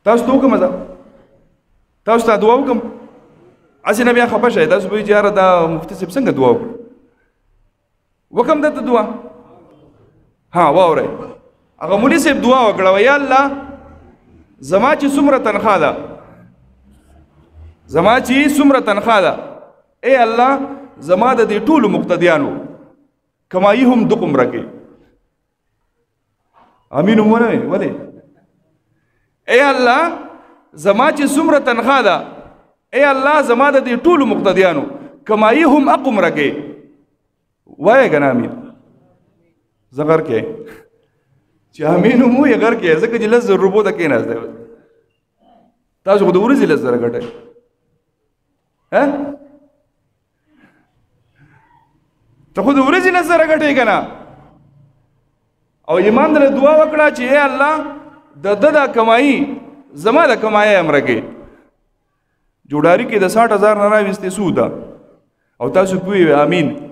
تاسو ته وکړم تاسو ته دعا وکړم اسې نه بیا خفه شئ تاسو به وایئ چې یاره دا مفتي صاحب څنګه دعا وکړو وکړم درته دعا ها واورئ هغه مولي صاحب دعا وکړه یا الله زما چې څومره تنخواه ده اے الله زما د دې ټولو مقتدیانو کمایي هم دغومره کې امین ونه ولې اے الله زما چې څومره تنخواه ده اے الله زما د دې ټولو مقتدیانو کمایي هم اقومره کې وایه که نه امین زه غر کې چې امین هم وایه غر کې ځکه چې 10,000 روپو ته کېناستی تاسو خو د ورځې 10,000 ګټئ ته خو د ورځې 10,000 ګټئ که نه او ایمان دله دعا وکړه چې اے الله د ده دا کمایي زما د کمایي امره کې جوړاري کې د 60,000 نه راویستې څو ده او تاسو پوهیږئ امین